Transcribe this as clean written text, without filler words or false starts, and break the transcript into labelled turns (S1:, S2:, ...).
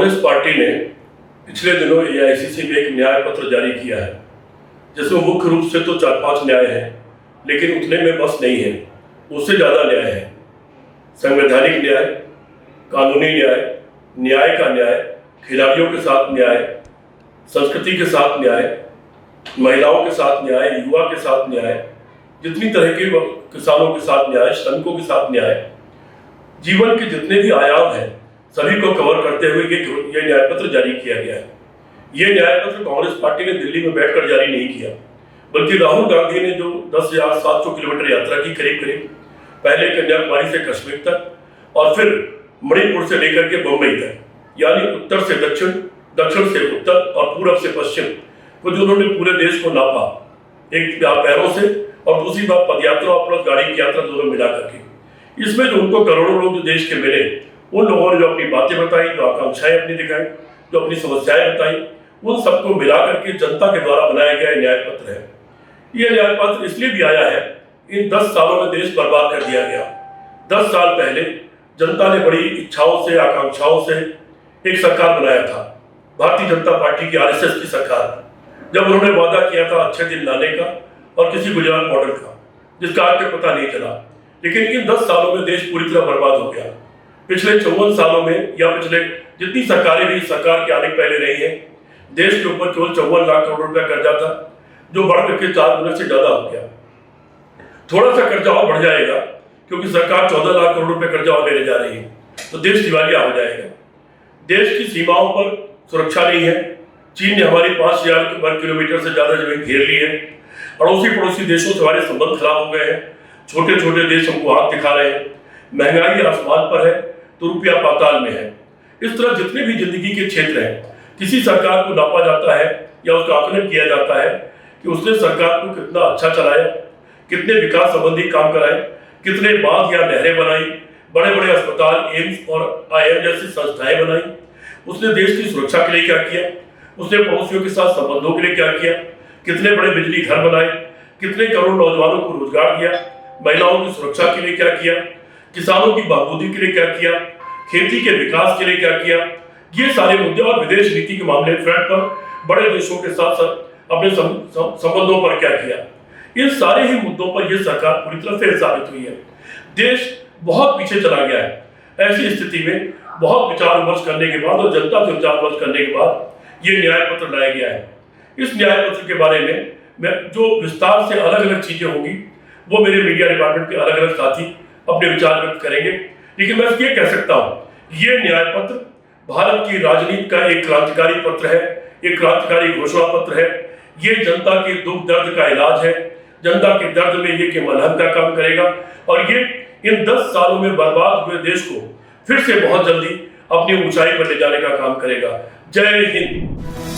S1: Congress party ने पिछले दिनों एआईसीसी में एक न्याय पत्र जारी किया है, जिसमें मुख्य रूप से तो 4-5 न्याय हैं, लेकिन उतने में बस नहीं है, उससे ज़्यादा न्याय है। संवैधानिक न्याय, कानूनी न्याय, न्याय का न्याय, खिलाड़ियों के साथ न्याय, संस्कृति के साथ न्याय, महिलाओं के साथ न्याय, युवा के साथ न्याय, जितनी तरह के किसानों के साथ न्याय, श्रमिकों के साथ न्याय, जीवन के जितने भी आयाम हैं सभी को कवर करते हुए ये न्याय पत्र जारी किया गया है। ये न्याय पत्र कांग्रेस पार्टी ने दिल्ली में बैठकर जारी नहीं किया, बल्कि राहुल गांधी ने जो 10,700 किलोमीटर यात्रा की, करीब पहले कन्याकुमारी से कश्मीर तक और फिर मणिपुर से लेकर के बम्बई तक, यानी उत्तर से दक्षिण, दक्षिण से उत्तर और पूरब से पश्चिम को जो उन्होंने पूरे देश को नापा, एक पैरों से और दूसरी बात पदयात्रा और प्लस गाड़ी की यात्रा दोनों मिला करके, इसमें जो उनको करोड़ों लोग जो देश के मिले, उन लोगों ने जो अपनी बातें बताई, जो आकांक्षाएं अपनी दिखाई, जो अपनी समस्याएं बताई, उन सबको मिला करके जनता के द्वारा बनाया गया न्याय पत्र है। यह न्याय पत्र इसलिए भी आया है, इन 10 सालों में देश बर्बाद कर दिया गया। 10 साल पहले जनता ने बड़ी इच्छाओं से, आकांक्षाओं से एक सरकार बनाया था, भारतीय जनता पार्टी की, आरएसएस की सरकार। जब उन्होंने वादा किया था अच्छे दिन लाने का और किसी गुजरात मॉडल का, जिसका आज तक पता नहीं चला, लेकिन इन 10 सालों में देश पूरी तरह बर्बाद हो गया। पिछले 54 सालों में या पिछले जितनी सरकारें भी सरकार के आने पहले रही है, देश के ऊपर केवल 54 लाख करोड़ रुपया कर्जा था, जो बढ़ करके 4 गुना से ज्यादा हो गया। थोड़ा सा कर्जा और बढ़ जाएगा, क्योंकि सरकार 14 लाख करोड़ रुपए कर्जा और लेने जा रही है, तो देश दिवालिया हो जाएगा। देश की सीमाओं पर सुरक्षा नहीं है। चीन ने हमारी 5,000 वर्ग किलोमीटर से ज्यादा जमीन घेर ली है। अड़ोसी पड़ोसी देशों से हमारे संबंध खराब हो गए हैं। छोटे छोटे देश हमको हाथ दिखा रहे हैं। महंगाई आसमान पर है तो रुपया पाताल में है। इस तरह जितने भी जिंदगी के क्षेत्र हैं, किसी सरकार को नापा जाता है या उसका आकलन किया जाता है कि उसने सरकार को कितना अच्छा चलाया, कितने विकास संबंधी काम कराए, कितने बांध या नहरें बनाई, बड़े बड़े अस्पताल, एम्स और आईआईएम जैसी संस्थाएं बनाई, उसने देश की सुरक्षा के लिए क्या किया, उसने पड़ोसियों के साथ संबंधों के लिए क्या किया, कितने बड़े बिजली घर बनाए, कितने करोड़ नौजवानों को रोजगार दिया, महिलाओं की सुरक्षा के लिए क्या किया, किसानों की बहादुरी के लिए क्या किया, खेती के विकास के लिए क्या किया। ये सारे मुद्दे और विदेश नीति के मामले फ्रंट पर बड़े देशों के साथ अपने संबंधों पर क्या किया, इन सारे ही मुद्दों पर यह सरकार पूरी तरह फेल साबित हुई है। देश बहुत पीछे चला गया है। ऐसी स्थिति में बहुत विचार विमर्श करने के बाद और जनता से विचार विमर्श करने के बाद ये न्याय पत्र लाया गया है। इस न्याय पत्र के बारे में मैं जो विस्तार से अलग अलग चीजें होंगी वो मेरे मीडिया डिपार्टमेंट के अलग अलग साथी अपने विचार व्यक्त करेंगे, लेकिन मैं ये कह सकता हूं, ये न्याय पत्र भारत की राजनीति का एक क्रांतिकारी पत्र है, एक क्रांतिकारी घोषणा पत्र है। ये जनता के दुख दर्द का इलाज है, जनता के दर्द में ये मलहम का काम करेगा और ये इन 10 सालों में बर्बाद हुए देश को फिर से बहुत जल्दी अपनी ऊंचाई पर ले जाने का काम करेगा। जय हिंद।